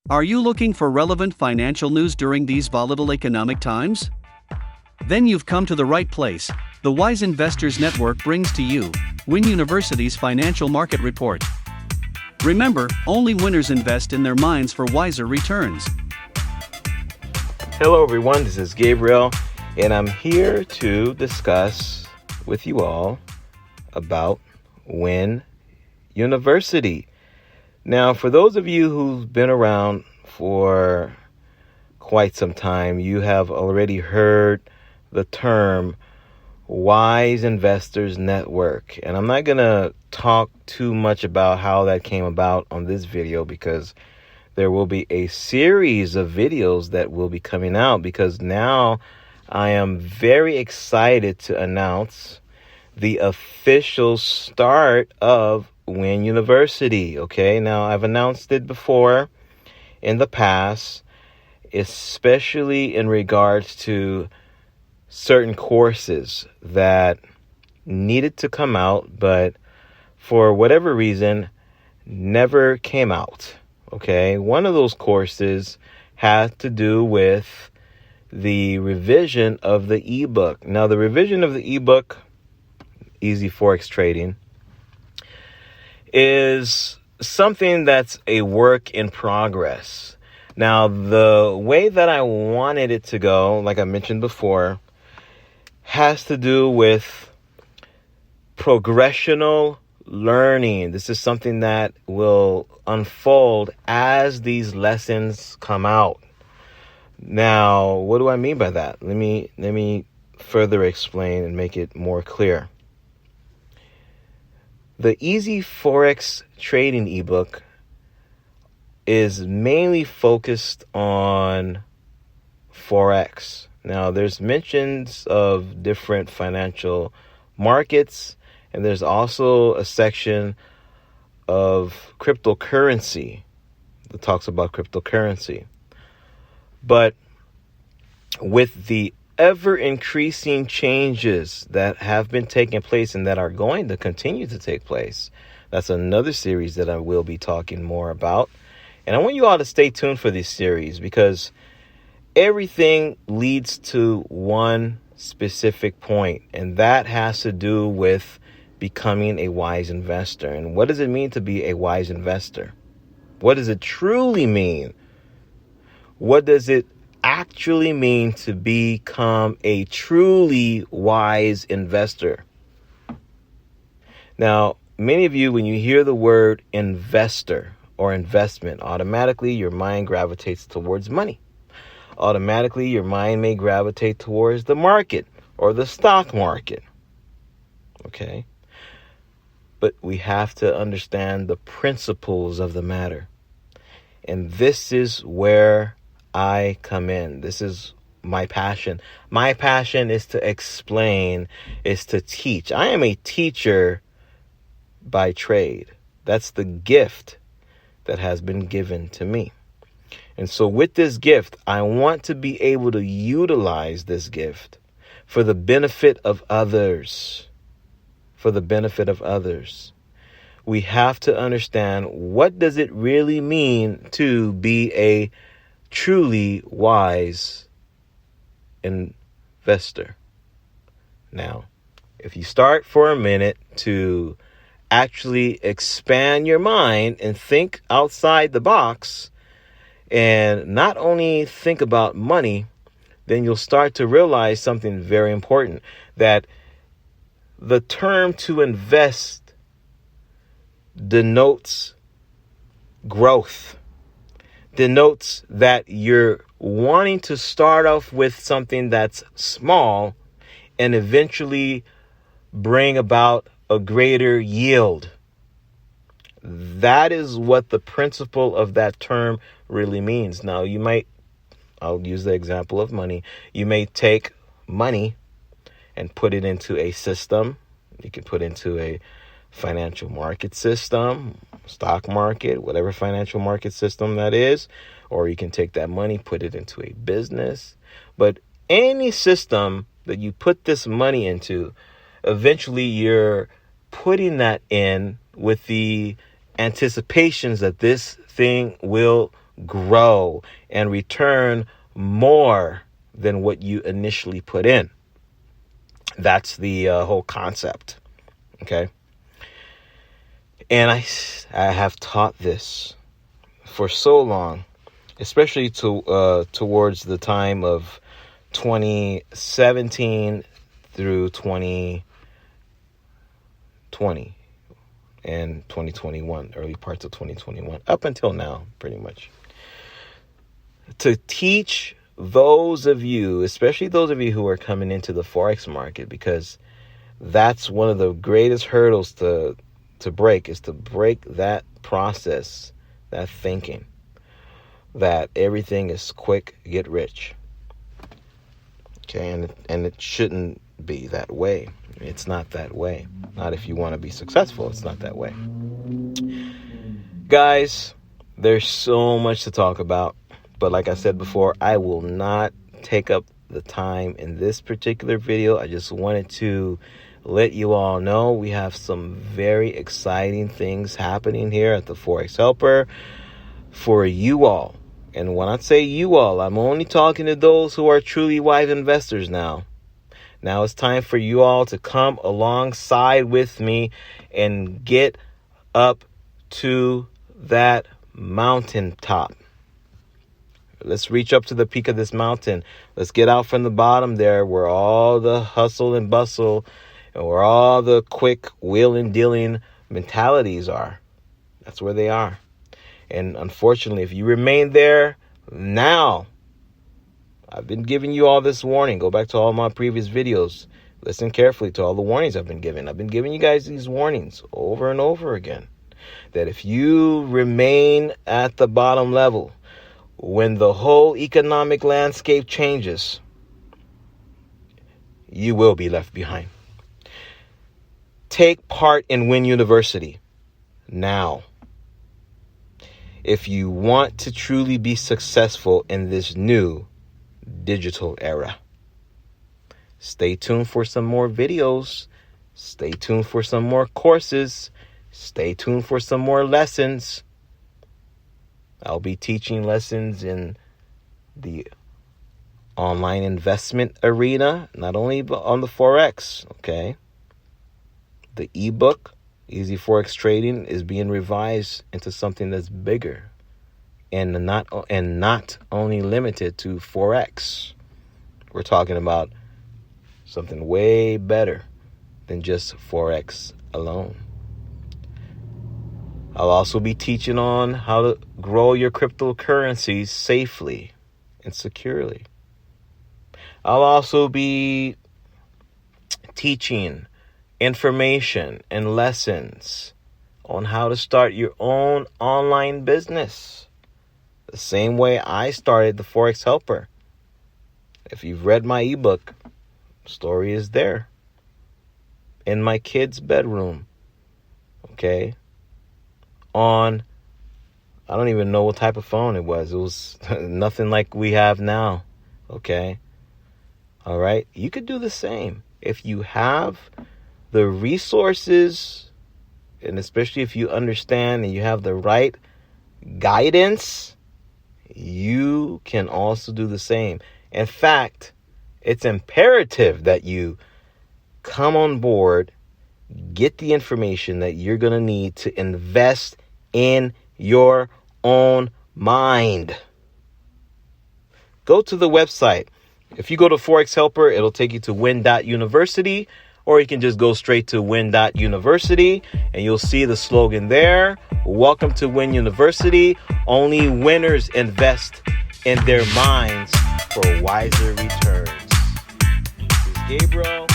Are you looking for relevant financial news during these volatile economic times? Then you've come to the right place. The Wise Investors Network brings to you Win University's Financial Market Report. Remember, only winners invest in their minds for wiser returns. Hello everyone, this is Gabriel, and I'm here to discuss with you all about Win University. Now, for those of you who've been around for quite some time, you have already heard the term Wise Investors Network. And I'm not going to talk too much about how that came about on this video, because there will be a series of videos that will be coming out, because now I am very excited to announce the official start of Win University. Okay, now I've announced it before in the past, especially in regards to certain courses that needed to come out, but for whatever reason never came out. Okay, one of those courses had to do with the revision of the ebook. Now, the revision of the ebook, Easy Forex Trading, is something that's a work in progress. Now, the way that I wanted it to go, like I mentioned before, has to do with progressional learning. This is something that will unfold as these lessons come out. Now, what do I mean by that? Let me further explain and make it more clear. The Easy Forex Trading ebook is mainly focused on Forex. Now, there's mentions of different financial markets, and there's also a section of cryptocurrency that talks about cryptocurrency. But with the ever-increasing changes that have been taking place and that are going to continue to take place, that's another series that I will be talking more about. And I want you all to stay tuned for this series, because everything leads to one specific point, and that has to do with becoming a wise investor. And what does it mean to be a wise investor? What does it truly mean? What does it actually mean to become a truly wise investor? Now, many of you, when you hear the word investor or investment, automatically your mind gravitates towards money. Automatically your mind may gravitate towards the market or the stock market. Okay? But we have to understand the principles of the matter. And this is where I come in. This is my passion. My passion is to explain, is to teach. I am a teacher by trade. That's the gift that has been given to me. And so with this gift, I want to be able to utilize this gift for the benefit of others. For the benefit of others. We have to understand, what does it really mean to be a truly wise investor? Now, if you start for a minute to actually expand your mind and think outside the box, and not only think about money, then you'll start to realize something very important, that the term to invest denotes growth, denotes that you're wanting to start off with something that's small and eventually bring about a greater yield. That is what the principle of that term really means. Now, I'll use the example of money. You may take money and put it into a system. You can put into a financial market system, stock market, whatever financial market system that is, or you can take that money, put it into a business. But any system that you put this money into, eventually you're putting that in with the anticipations that this thing will grow and return more than what you initially put in. That's the whole concept. Okay. And I have taught this for so long, especially towards the time of 2017 through 2020 and 2021, early parts of 2021, up until now, pretty much. To teach those of you, especially those of you who are coming into the Forex market, because that's one of the greatest hurdles to break, is to break that process, that thinking, that everything is quick, get rich. Okay, and it shouldn't be that way. It's not that way. Not if you want to be successful. It's not that way. Guys, there's so much to talk about. But like I said before, I will not take up the time in this particular video. I just wanted to let you all know we have some very exciting things happening here at the Forex Helper for you all. And when I say you all, I'm only talking to those who are truly wise investors now. Now it's time for you all to come alongside with me and get up to that mountaintop. Let's reach up to the peak of this mountain. Let's get out from the bottom there where all the hustle and bustle and where all the quick wheeling dealing mentalities are. That's where they are. And unfortunately, if you remain there now, I've been giving you all this warning. Go back to all my previous videos. Listen carefully to all the warnings I've been giving. I've been giving you guys these warnings over and over again. That if you remain at the bottom level, when the whole economic landscape changes, you will be left behind. Take part in Win University now. If you want to truly be successful in this new digital era. Stay tuned for some more videos. Stay tuned for some more courses. Stay tuned for some more lessons. I'll be teaching lessons in the online investment arena, not only on the Forex, okay? The ebook, Easy Forex Trading, is being revised into something that's bigger and not only limited to Forex. We're talking about something way better than just Forex alone. I'll also be teaching on how to grow your cryptocurrencies safely and securely. I'll also be teaching information and lessons on how to start your own online business. The same way I started the Forex Helper. If you've read my ebook, the story is there. In my kid's bedroom. Okay? On, I don't even know what type of phone it was. It was nothing like we have now. Okay? All right? You could do the same. If you have the resources, and especially if you understand and you have the right guidance, you can also do the same. In fact, it's imperative that you come on board, get the information that you're going to need to invest in your own mind. Go to the website. If you go to Forex Helper, it'll take you to win.university, or you can just go straight to win.university and you'll see the slogan there. Welcome to Win University. Only winners invest in their minds for wiser returns. This is Gabriel.